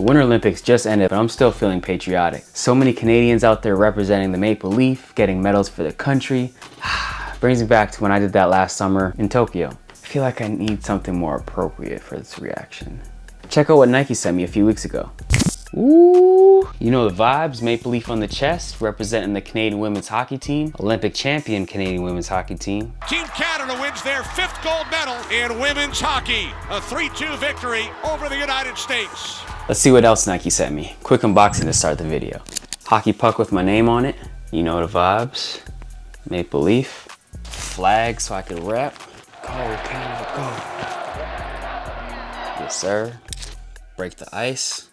The Winter Olympics just ended, but I'm still feeling patriotic. So many Canadians out there representing the Maple Leaf, getting medals for the country. Brings me back to when I did that last summer in Tokyo. I feel like I need something more appropriate for this reaction. Check out what Nike sent me a few weeks ago. Ooh, you know the vibes, Maple Leaf on the chest, representing the Canadian women's hockey team, Olympic champion Canadian women's hockey team. Team Canada wins their 5th gold medal in women's hockey. A 3-2 victory over the United States. Let's see what else Nike sent me. Quick unboxing to start the video. Hockey puck with my name on it. You know the vibes. Maple Leaf. Flag so I can rep. Go Canada, go. Yes sir. Break the ice.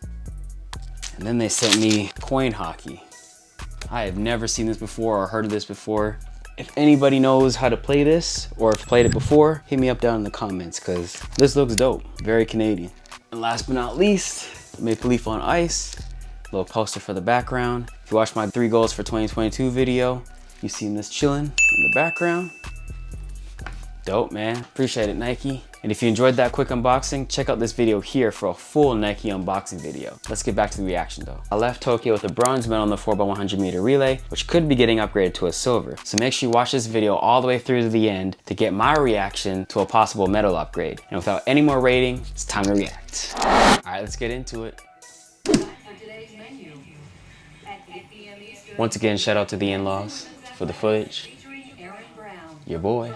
And then they sent me coin hockey. I have never seen this before or heard of this before. If anybody knows how to play this or have played it before, hit me up down in the comments because this looks dope. Very Canadian. And last but not least, Maple Leaf on ice. Little poster for the background. If you watch my 3 goals for 2022 video, you see this chilling in the background. Dope, man. Appreciate it, Nike. And if you enjoyed that quick unboxing, check out this video here for a full Nike unboxing video. Let's get back to the reaction though. I left Tokyo with a bronze medal in the 4x100m relay, which could be getting upgraded to a silver. So make sure you watch this video all the way through to the end to get my reaction to a possible medal upgrade. And without any more waiting, it's time to react. All right, let's get into it. Once again, shout out to the in-laws for the footage. Your boy.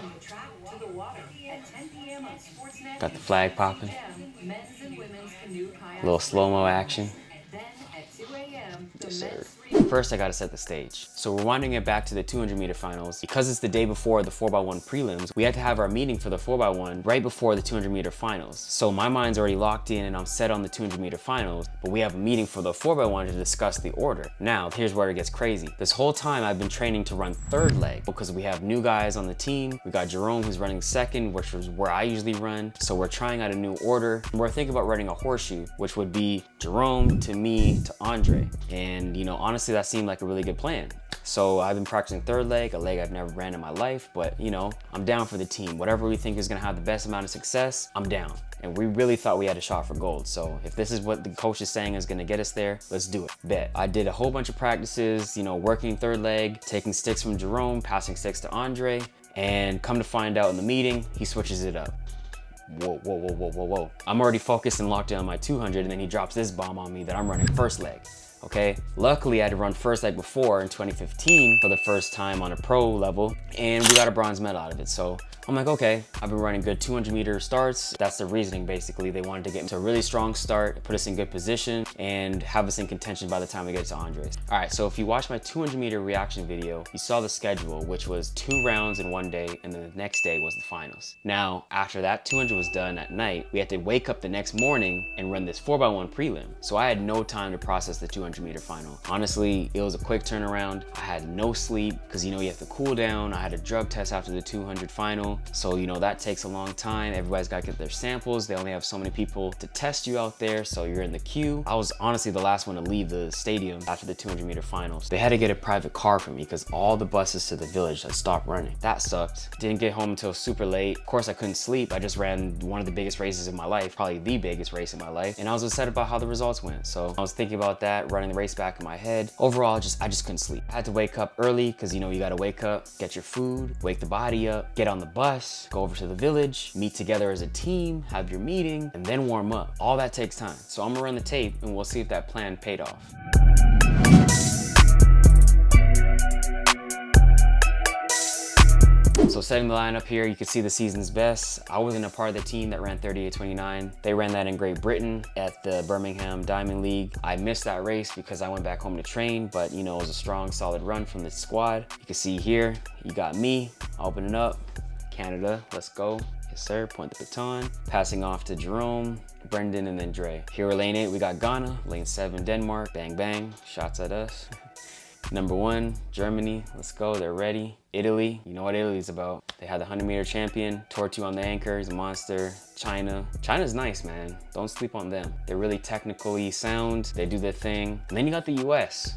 Got the flag popping. A little slow-mo action. Yes, sir. First, I gotta set the stage. So we're winding it back to the 200-meter finals. Because it's the day before the 4x1 prelims, we had to have our meeting for the 4x1 right before the 200-meter finals. So my mind's already locked in and I'm set on the 200-meter finals, but we have a meeting for the 4x1 to discuss the order. Now, here's where it gets crazy. This whole time I've been training to run third leg because we have new guys on the team. We got Jerome who's running second, which was where I usually run. So we're trying out a new order. We're thinking about running a horseshoe, which would be Jerome to me to Andre. And you know, honestly, that seemed like a really good plan. So I've been practicing third leg, a leg I've never ran in my life, but you know, I'm down for the team. Whatever we think is gonna have the best amount of success, I'm down. And we really thought we had a shot for gold. So if this is what the coach is saying is gonna get us there, let's do it, bet. I did a whole bunch of practices, you know, working third leg, taking sticks from Jerome, passing sticks to Andre, and come to find out in the meeting, he switches it up. Whoa, whoa, whoa, whoa, whoa, whoa. I'm already focused and locked in on my 200, and then he drops this bomb on me that I'm running first leg. Okay, luckily I had to run first leg before in 2015 for the first time on a pro level, and we got a bronze medal out of it. So I'm like, okay, I've been running good 200-meter starts. That's the reasoning, basically. They wanted to get into a really strong start, put us in good position, and have us in contention by the time we get to Andres. All right, so if you watch my 200-meter reaction video, you saw the schedule, which was 2 rounds in one day, and then the next day was the finals. Now, after that 200 was done at night, we had to wake up the next morning and run this 4x1 prelim. So I had no time to process the 200-meter final. Honestly, it was a quick turnaround. I had no sleep, because you know, you have to cool down. I had a drug test after the 200 final. So, you know, that takes a long time. Everybody's got to get their samples. They only have so many people to test you out there. So you're in the queue. I was honestly the last one to leave the stadium after the 200-meter finals. They had to get a private car for me because all the buses to the village had stopped running. That sucked. Didn't get home until super late. Of course, I couldn't sleep. I just ran one of the biggest races in my life, probably the biggest race in my life. And I was upset about how the results went. So I was thinking about that, running the race back in my head. Overall, I just couldn't sleep. I had to wake up early because, you know, you got to wake up, get your food, wake the body up, get on the bus, go over to the village, meet together as a team, have your meeting, and then warm up. All that takes time. So I'm gonna run the tape and we'll see if that plan paid off. So setting the lineup here, you can see the season's best. I wasn't a part of the team that ran 38:29. They ran that in Great Britain at the Birmingham Diamond League. I missed that race because I went back home to train, but you know, it was a strong, solid run from the squad. You can see here, you got me, opening up. Canada, let's go. Yes, sir, point the baton. Passing off to Jerome, Brendan, and then Dre. Here we're lane 8, we got Ghana. Lane 7, Denmark. Bang, bang, shots at us. Number 1, Germany, let's go, they're ready. Italy, you know what Italy's about. They had the 100-meter champion, Tortu on the anchor, he's a monster. China's nice, man. Don't sleep on them. They're really technically sound, they do their thing. And then you got the US.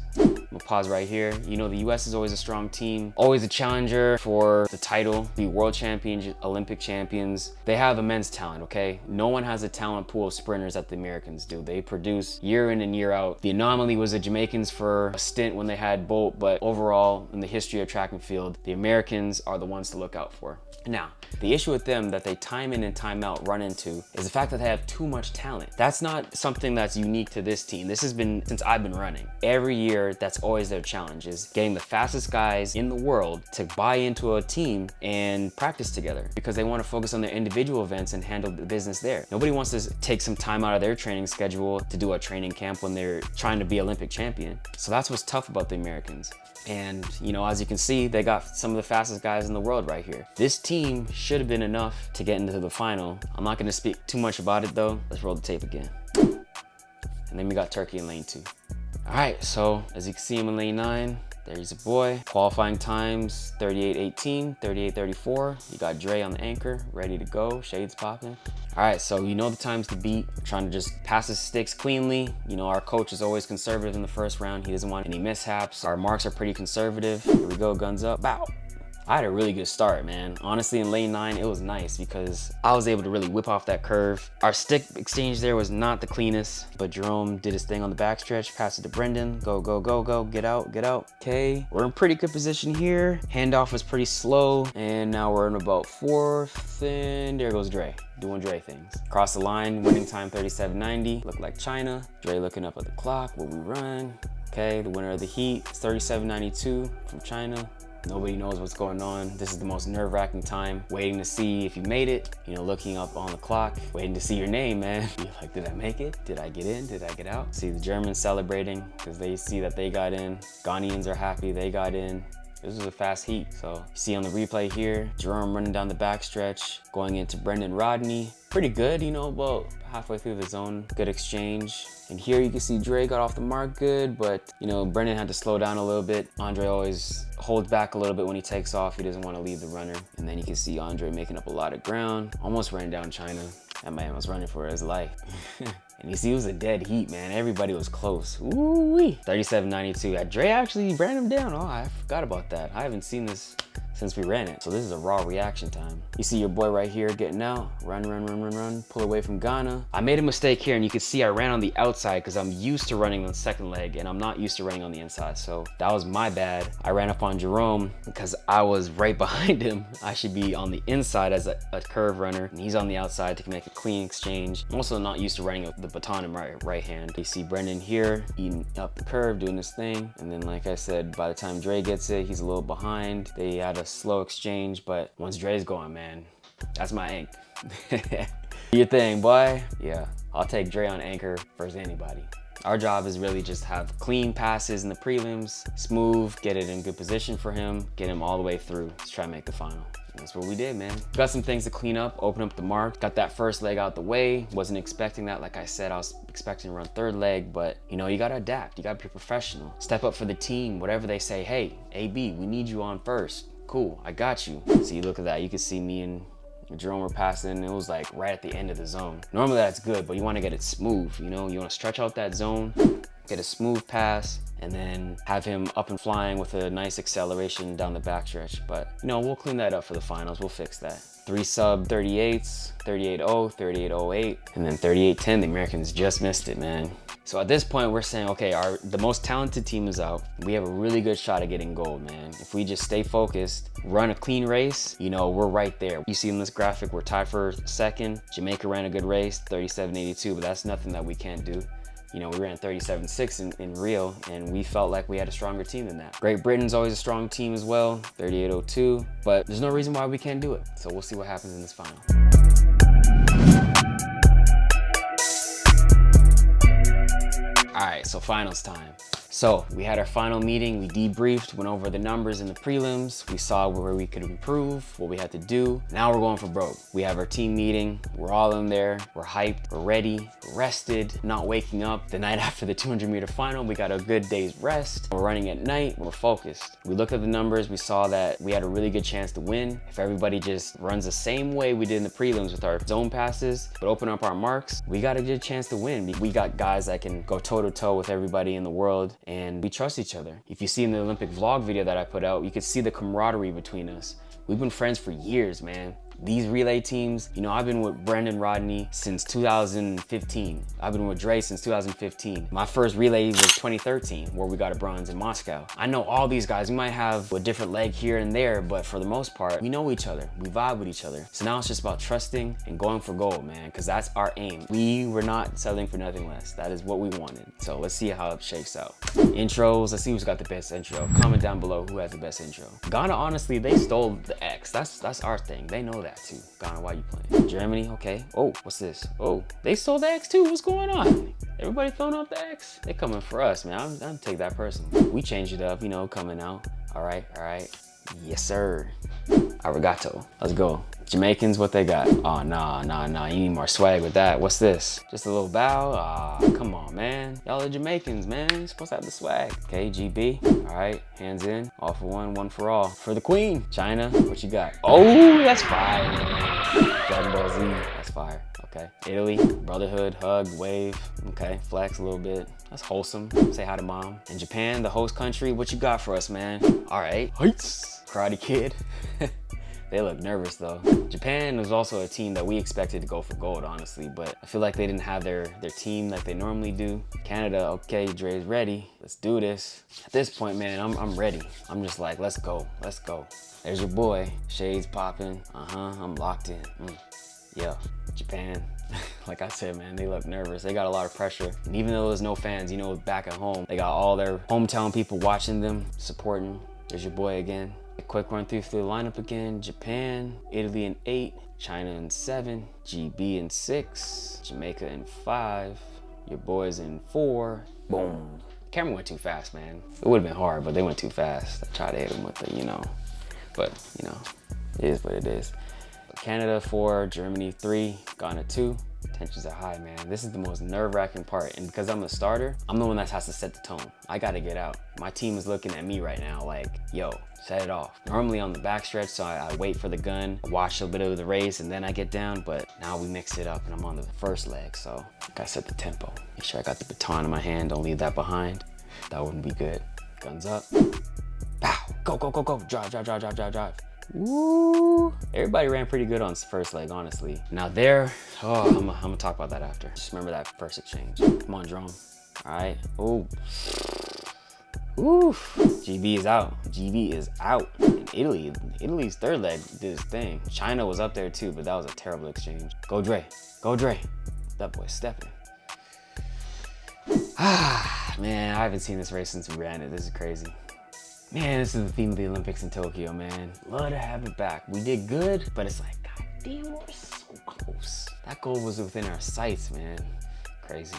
We'll pause right here. You know, the US is always a strong team, always a challenger for the title, be world champions, Olympic champions. They have immense talent, okay? No one has a talent pool of sprinters that the Americans do. They produce year in and year out. The anomaly was the Jamaicans for a stint when they had Bolt, but overall, in the history of track and field, the Americans are the ones to look out for. Now, the issue with them that they time in and time out run into is the fact that they have too much talent. That's not something that's unique to this team. This has been since I've been running. Every year, that's always their challenge, is getting the fastest guys in the world to buy into a team and practice together, because they want to focus on their individual events and handle the business there. Nobody wants to take some time out of their training schedule to do a training camp when they're trying to be Olympic champion. So that's what's tough about the Americans. And, you know, as you can see, they got some of the fastest guys in the world right here. This team should have been enough to get into the final. I'm not going to speak too much about it though. Let's roll the tape again. And then we got Turkey in lane 2. All right, so as you can see him in lane 9, there's a boy. Qualifying times 38:18, 38:34. You got Dre on the anchor, ready to go, shades popping. All right, so you know the times to beat. We're trying to just pass the sticks cleanly. You know, our coach is always conservative in the first round. He doesn't want any mishaps. Our marks are pretty conservative. Here we go, guns up, bow. I had a really good start, man. Honestly, in lane 9, it was nice because I was able to really whip off that curve. Our stick exchange there was not the cleanest, but Jerome did his thing on the backstretch, passed it to Brendan. Go, go, go, go, get out, get out. Okay, we're in pretty good position here. Handoff was pretty slow, and now we're in about 4th, and there goes Dre, doing Dre things. Across the line, winning time 37:90, look like China. Dre looking up at the clock, what we run. Okay, the winner of the heat is 37:92 from China. Nobody knows what's going on. This is the most nerve-wracking time, waiting to see if you made it, you know, looking up on the clock, waiting to see your name, man. You're like, did I make it? Did I get in? Did I get out? See the Germans celebrating because they see that they got in. Ghanaians are happy they got in. This was a fast heat. So you see on the replay here, Jerome running down the backstretch, going into Brendan Rodney. Pretty good, you know, about halfway through the zone. Good exchange. And here you can see Dre got off the mark good, but you know, Brendan had to slow down a little bit. Andre always holds back a little bit when he takes off. He doesn't want to leave the runner. And then you can see Andre making up a lot of ground. Almost ran down China. That man was running for his life. And you see, it was a dead heat, man. Everybody was close. Ooh-wee. 37:92. Dre actually ran him down. Oh, I forgot about that. I haven't seen this since we ran it. So this is a raw reaction time. You see your boy right here getting out. Run, run, run, run, run. Pull away from Ghana. I made a mistake here, and you can see I ran on the outside because I'm used to running on the second leg, and I'm not used to running on the inside. So that was my bad. I ran up on Jerome because I was right behind him. I should be on the inside as a curve runner, and he's on the outside to make a clean exchange. I'm also not used to running the baton in my right hand. You see Brendan here eating up the curve, doing his thing. And then, like I said, by the time Dre gets it, he's a little behind. They had a slow exchange, but once Dre's going, man, that's my ink. Your thing, boy. Yeah, I'll take Dre on anchor versus anybody. Our job is really just have clean passes in the prelims, smooth, get it in good position for him, get him all the way through. Let's try to make the final. That's what we did, man. Got some things to clean up, open up the mark. Got that first leg out the way. Wasn't expecting that. Like I said, I was expecting to run third leg, but you know, you gotta adapt. You gotta be professional. Step up for the team. Whatever they say, hey, AB, we need you on first. Cool, I got you. See, look at that. You can see me and Jerome were passing. It was like right at the end of the zone. Normally that's good, but you wanna get it smooth, you know? You wanna stretch out that zone, get a smooth pass, and then have him up and flying with a nice acceleration down the backstretch. But you know, we'll clean that up for the finals. We'll fix that. 3 sub 38s, 38.0, 38.08, and then 38.10. The Americans just missed it, man. So at this point, we're saying, okay, the most talented team is out. We have a really good shot at getting gold, man. If we just stay focused, run a clean race, you know, we're right there. You see in this graphic, we're tied for second. Jamaica ran a good race, 37.82, but that's nothing that we can't do. You know, we ran 37.6 in Rio, and we felt like we had a stronger team than that. Great Britain's always a strong team as well, 38.02, but there's no reason why we can't do it. So we'll see what happens in this final. All right, so finals time. So we had our final meeting, we debriefed, went over the numbers in the prelims, we saw where we could improve, what we had to do. Now we're going for broke. We have our team meeting, we're all in there, we're hyped, we're ready, rested, not waking up. The night after the 200-meter final, we got a good day's rest. We're running at night, we're focused. We looked at the numbers, we saw that we had a really good chance to win. If everybody just runs the same way we did in the prelims with our zone passes, but open up our marks, we got a good chance to win. We got guys that can go toe-to-toe with everybody in the world. and we trust each other. If you see in the Olympic vlog video that I put out, you could see the camaraderie between us. We've been friends for years, man. These relay teams, you know, I've been with Brendan Rodney since 2015. I've been with Dre since 2015. My first relay was 2013, where we got a bronze in Moscow. I know all these guys. We might have a different leg here and there, but for the most part, we know each other. We vibe with each other. So now it's just about trusting and going for gold, man, because that's our aim. We were not settling for nothing less. That is what we wanted. So let's see how it shakes out. Intros, let's see who's got the best intro. Comment down below who has the best intro. Ghana, honestly, they stole the X. That's our thing. They know that too. Ghana, why you playing? Germany, okay. Oh, what's this? Oh, they stole the X too. What's going on? Everybody throwing up the X? They coming for us, man. I'm gonna take that personally. We changed it up, you know, coming out. All right. Yes, sir. Arigato. Let's go. Jamaicans, what they got? Oh, nah. You need more swag with that. What's this? Just a little bow? Ah, come on, man. Y'all are Jamaicans, man. You're supposed to have the swag. Okay, GB. All right, hands in. All for one, one for all. For the queen. China, what you got? Oh, that's fire. Dragon Ball Z, that's fire. Okay. Italy, brotherhood, hug, wave. Okay, flex a little bit. That's wholesome. Say hi to mom. And Japan, the host country, what you got for us, man? All right. Heights. Karate Kid. They look nervous though. Japan was also a team that we expected to go for gold, honestly, but I feel like they didn't have their team like they normally do. Canada, okay, Dre's ready. Let's do this. At this point, man, I'm ready. I'm just like, let's go. There's your boy, shades popping. I'm locked in. Yeah, Japan. Like I said, man, they look nervous. They got a lot of pressure. And even though there's no fans, you know, back at home, they got all their hometown people watching them, supporting. There's your boy again. A quick run through the lineup again. Japan, Italy in 8, China in 7, GB in 6, Jamaica in 5, your boys in 4. Boom. Camera went too fast, man. It would have been hard, but they went too fast. I tried to hit them with it, you know. But, you know, it is what it is. Canada 4, Germany 3, Ghana 2. Tensions are high, man. This is the most nerve-wracking part. And because I'm a starter, I'm the one that has to set the tone. I gotta get out. My team is looking at me right now like, yo, set it off. Normally on the backstretch, so I wait for the gun, watch a bit of the race, and then I get down. But now we mix it up and I'm on the first leg, so I gotta set the tempo. Make sure I got the baton in my hand. Don't leave that behind. That wouldn't be good. Guns up. Pow! Go. Drive. Woo! Everybody ran pretty good on first leg, honestly. Now there, I'm gonna talk about that after. Just remember that first exchange. Come on, drone. All right. Oh. Ooh. GB is out. And Italy's third leg did his thing. China was up there too, but that was a terrible exchange. Go Dre. That boy's stepping. Man, I haven't seen this race since we ran it. This is crazy. Man, this is the theme of the Olympics in Tokyo, man. Love to have it back. We did good, but it's like, God damn, we're so close. That goal was within our sights, man. Crazy.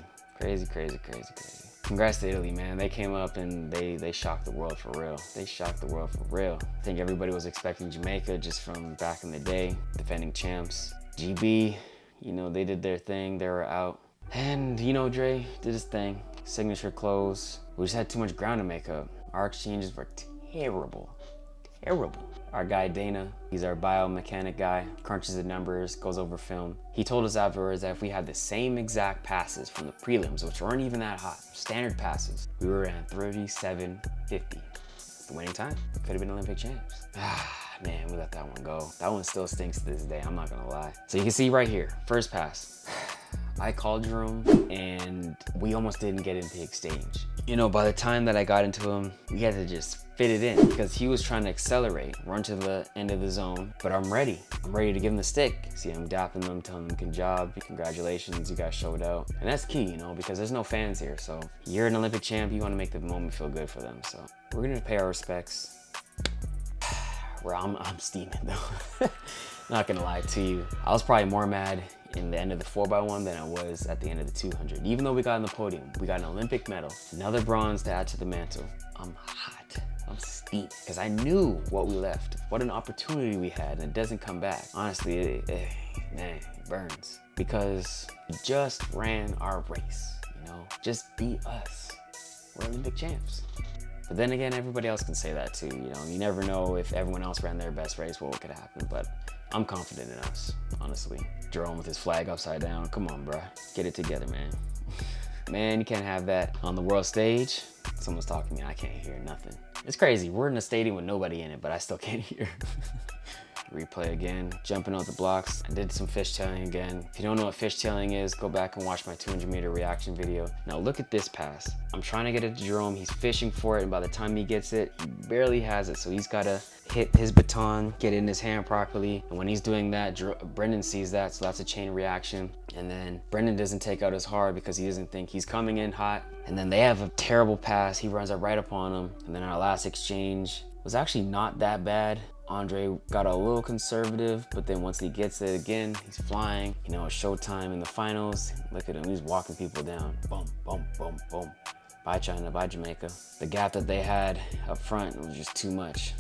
Congrats to Italy, man. They came up and they shocked the world for real. I think everybody was expecting Jamaica just from back in the day, defending champs. GB, you know, they did their thing. They were out. And, you know, Dre did his thing. Signature close. We just had too much ground to make up. Our exchanges were terrible. Our guy Dana, he's our biomechanic guy, crunches the numbers, goes over film. He told us afterwards that if we had the same exact passes from the prelims, which weren't even that hot, standard passes, we were at 37.50. The winning time. Could have been Olympic champs. Man, we let that one go. That one still stinks to this day, I'm not gonna lie. So you can see right here, first pass. I called Jerome and we almost didn't get into the exchange. You know, by the time that I got into him, we had to just fit it in because he was trying to accelerate, run to the end of the zone, but I'm ready. I'm ready to give him the stick. See, I'm dapping them, telling them good job, congratulations, you guys showed out. And that's key, you know, because there's no fans here. So you're an Olympic champ, you want to make the moment feel good for them. So we're gonna pay our respects. I'm steaming though. Not gonna lie to you. I was probably more mad in the end of the 4x1 than I was at the end of the 200. Even though we got in the podium, we got an Olympic medal, another bronze to add to the mantle. I'm hot, I'm steamed, because I knew what we left, what an opportunity we had, and it doesn't come back. Honestly, man, it burns. Because we just ran our race, you know? Just be us. We're Olympic champs. But then again, everybody else can say that too, you know? You never know if everyone else ran their best race, what could happen, but I'm confident in us, honestly. Jerome with his flag upside down. Come on, bruh. Get it together, man. Man, you can't have that on the world stage. Someone's talking to me, I can't hear nothing. It's crazy, we're in a stadium with nobody in it, but I still can't hear. Replay again, jumping out the blocks. I did some fishtailing again. If you don't know what fishtailing is, go back and watch my 200-meter reaction video. Now look at this pass. I'm trying to get it to Jerome, he's fishing for it, and by the time he gets it, he barely has it, so he's gotta hit his baton, get it in his hand properly, and when he's doing that, Brendan sees that, so that's a chain reaction. And then Brendan doesn't take out as hard because he doesn't think he's coming in hot. And then they have a terrible pass, he runs up right upon him, and then our last exchange was actually not that bad. Andre got a little conservative, but then once he gets it again, he's flying. You know, it's showtime in the finals. Look at him, he's walking people down. Boom, boom, boom, boom. Bye China, bye Jamaica. The gap that they had up front was just too much.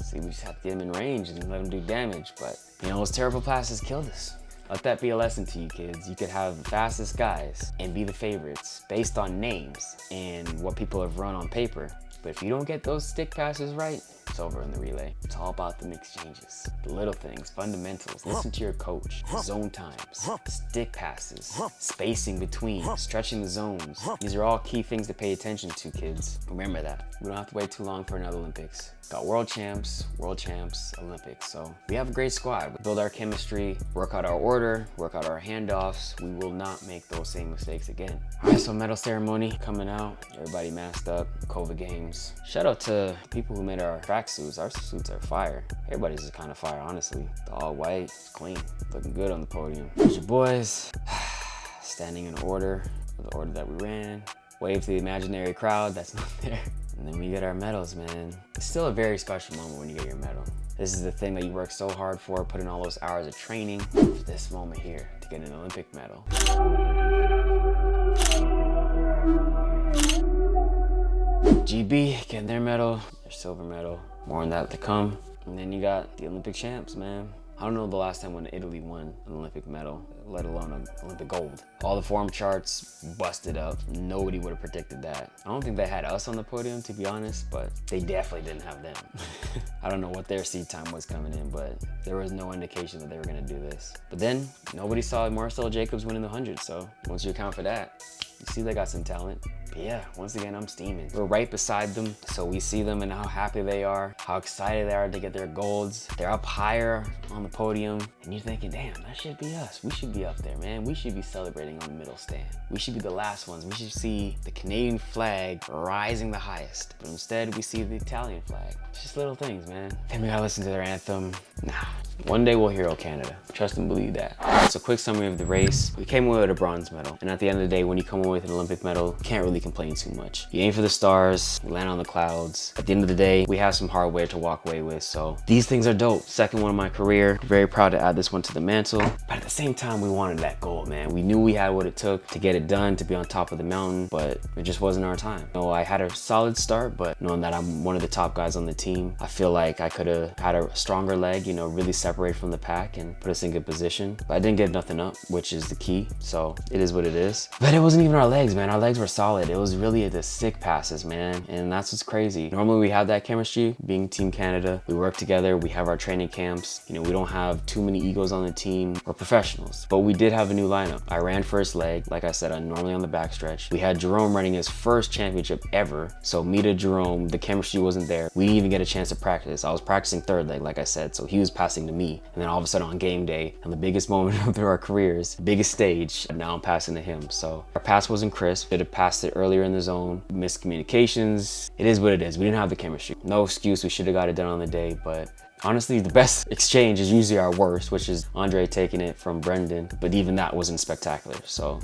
See, we just have to get him in range and let him do damage, but you know, those terrible passes killed us. Let that be a lesson to you kids. You could have the fastest guys and be the favorites based on names and what people have run on paper. But if you don't get those stick passes right, it's over in the relay. It's all about the exchanges, the little things, fundamentals. Listen to your coach, zone times, stick passes, spacing between, stretching the zones. These are all key things to pay attention to, kids. Remember that. We don't have to wait too long for another Olympics. Got world champs, Olympics. So we have a great squad. We build our chemistry, work out our order, work out our handoffs. We will not make those same mistakes again. All right, so medal ceremony coming out. Everybody masked up, COVID games. Shout out to people who made our track suits. Our suits are fire. Everybody's just kind of fire, honestly. The all white, it's clean. Looking good on the podium. Here's your boys, standing in order, the order that we ran. Wave to the imaginary crowd that's not there. And then we get our medals, man. It's still a very special moment when you get your medal. This is the thing that you work so hard for, put in all those hours of training for this moment here to get an Olympic medal. GB getting their medal, their silver medal. More on that to come. And then you got the Olympic champs, man. I don't know the last time when Italy won an Olympic medal, let alone an Olympic gold. All the form charts busted up. Nobody would have predicted that. I don't think they had us on the podium, to be honest, but they definitely didn't have them. I don't know what their seed time was coming in, but there was no indication that they were gonna do this. But then nobody saw Marcel Jacobs winning the 100, so once you account for that, you see they got some talent. But yeah, once again, I'm steaming. We're right beside them, so we see them and how happy they are, how excited they are to get their golds. They're up higher on the podium, and you're thinking, damn, that should be us. We should be up there, man. We should be celebrating on the middle stand. We should be the last ones. We should see the Canadian flag rising the highest, but instead we see the Italian flag. It's just little things, man. Then we gotta listen to their anthem. Nah. One day we'll hero Canada. Trust and believe that. So quick summary of the race. We came away with a bronze medal. And at the end of the day, when you come away with an Olympic medal, you can't really complain too much. You aim for the stars, you land on the clouds. At the end of the day, we have some hardware to walk away with. So these things are dope. Second one of my career. Very proud to add this one to the mantle. But at the same time, we wanted that gold, man. We knew we had what it took to get it done, to be on top of the mountain, but it just wasn't our time. You know, I had a solid start, but knowing that I'm one of the top guys on the team, I feel like I could have had a stronger leg, you know, really separate from the pack and put us in good position. But I didn't give nothing up, which is the key. So it is what it is. But it wasn't even our legs, man. Our legs were solid. It was really the sick passes, man. And that's what's crazy. Normally we have that chemistry, being Team Canada. We work together. We have our training camps. You know, we don't have too many egos on the team. We're professionals. But we did have a new lineup. I ran first leg. Like I said, I'm normally on the backstretch. We had Jerome running his first championship ever. So me to Jerome, the chemistry wasn't there. We didn't even get a chance to practice. I was practicing third leg, like I said. So he was passing to me. And then all of a sudden on game day, on the biggest moment of our careers, biggest stage, now I'm passing to him. So our pass wasn't crisp. Should have passed it earlier in the zone. Miscommunications. It is what it is. We didn't have the chemistry. No excuse. We should have got it done on the day, but honestly, the best exchange is usually our worst, which is Andre taking it from Brendan, but even that wasn't spectacular. So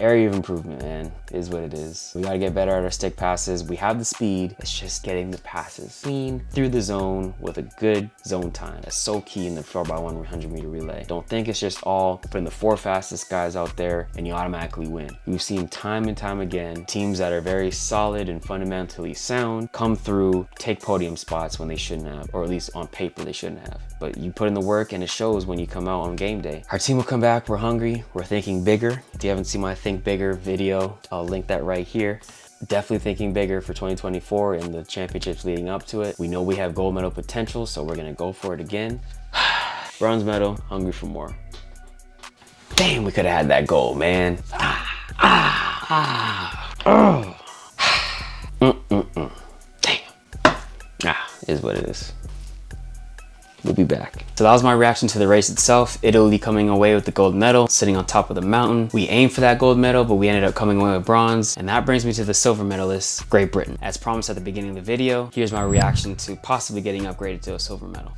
area of improvement, man, is what it is. We gotta get better at our stick passes. We have the speed. It's just getting the passes clean through the zone with a good zone time. That's so key in the 4x100 relay. Don't think it's just all putting the 4 fastest guys out there and you automatically win. We've seen time and time again, teams that are very solid and fundamentally sound come through, take podium spots when they shouldn't have, or at least on paper they shouldn't have. But you put in the work and it shows when you come out on game day. Our team will come back, we're hungry, we're thinking bigger. If you haven't seen my Think Bigger video, I'll link that right here. Definitely thinking bigger for 2024 and the championships leading up to it. We know we have gold medal potential, so we're gonna go for it again. Bronze medal, hungry for more. Damn, we could have had that gold, man. Damn. Is what it is. We'll be back. So that was my reaction to the race itself. Italy coming away with the gold medal, sitting on top of the mountain. We aimed for that gold medal, but we ended up coming away with bronze. And that brings me to the silver medalist, Great Britain. As promised at the beginning of the video, here's my reaction to possibly getting upgraded to a silver medal.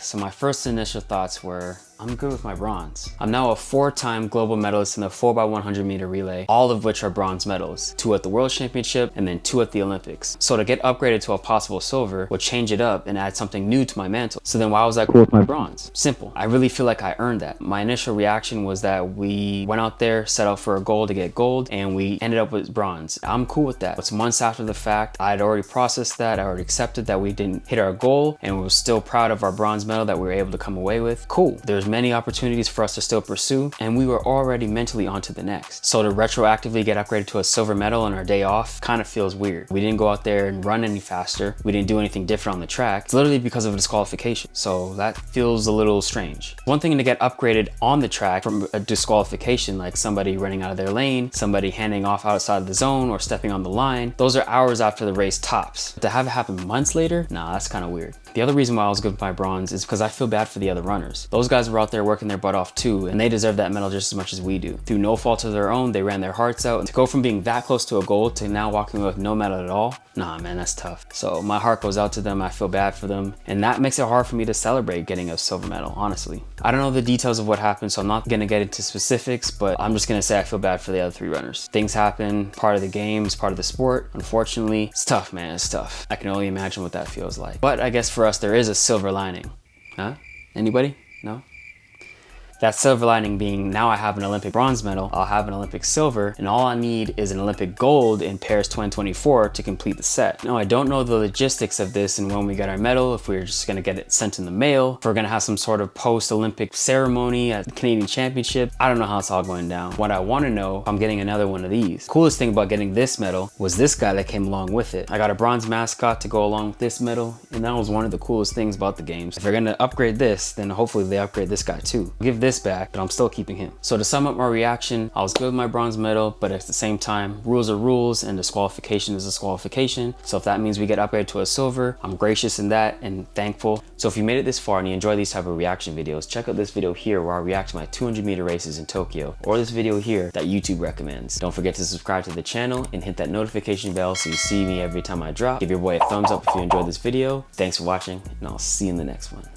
So my first initial thoughts were, I'm good with my bronze. I'm now a 4-time global medalist in the 4x100m relay, all of which are bronze medals. 2 at the World Championship and then 2 at the Olympics. So to get upgraded to a possible silver would change it up and add something new to my mantle. So then why was I cool with my bronze? Simple. I really feel like I earned that. My initial reaction was that we went out there, set out for a goal to get gold, and we ended up with bronze. I'm cool with that. It's months after the fact. I'd already processed that. I already accepted that we didn't hit our goal, and we were still proud of our bronze medal that we were able to come away with. Cool. There's many opportunities for us to still pursue, and we were already mentally on to the next. So to retroactively get upgraded to a silver medal on our day off kind of feels weird. We didn't go out there and run any faster. We didn't do anything different on the track. It's literally because of a disqualification. So that feels a little strange. One thing to get upgraded on the track from a disqualification, like somebody running out of their lane, somebody handing off outside of the zone, or stepping on the line. Those are hours after the race tops. To have it happen months later, nah, that's kind of weird. The other reason why I was good with my bronze is because I feel bad for the other runners. Those guys were out there working their butt off too, and they deserve that medal just as much as we do. Through no fault of their own, they ran their hearts out. And to go from being that close to a goal to now walking away with no medal at all, nah man, that's tough. So my heart goes out to them. I feel bad for them, and that makes it hard for me to celebrate getting a silver medal, honestly. I don't know the details of what happened, so I'm not gonna get into specifics, but I'm just gonna say I feel bad for the other 3 runners. Things happen, part of the game, it's part of the sport. Unfortunately, it's tough, man, it's tough. I can only imagine what that feels like. But I guess for us, there is a silver lining. Huh? Anybody? No? That silver lining being, now I have an Olympic bronze medal, I'll have an Olympic silver, and all I need is an Olympic gold in Paris 2024 to complete the set. Now, I don't know the logistics of this and when we get our medal, if we're just gonna get it sent in the mail, if we're gonna have some sort of post-Olympic ceremony at the Canadian Championship. I don't know how it's all going down. What I wanna know, if I'm getting another one of these. Coolest thing about getting this medal was this guy that came along with it. I got a bronze mascot to go along with this medal, and that was one of the coolest things about the games. If they're gonna upgrade this, then hopefully they upgrade this guy too. Give this back, but I'm still keeping him. So to sum up my reaction, I was good with my bronze medal, but at the same time, rules are rules and disqualification is disqualification. So if that means we get upgraded to a silver, I'm gracious in that and thankful. So if you made it this far and you enjoy these type of reaction videos, check out this video here where I react to my 200-meter races in Tokyo, or this video here that YouTube recommends. Don't forget to subscribe to the channel and hit that notification bell so you see me every time I drop. Give your boy a thumbs up if you enjoyed this video. Thanks for watching, and I'll see you in the next one.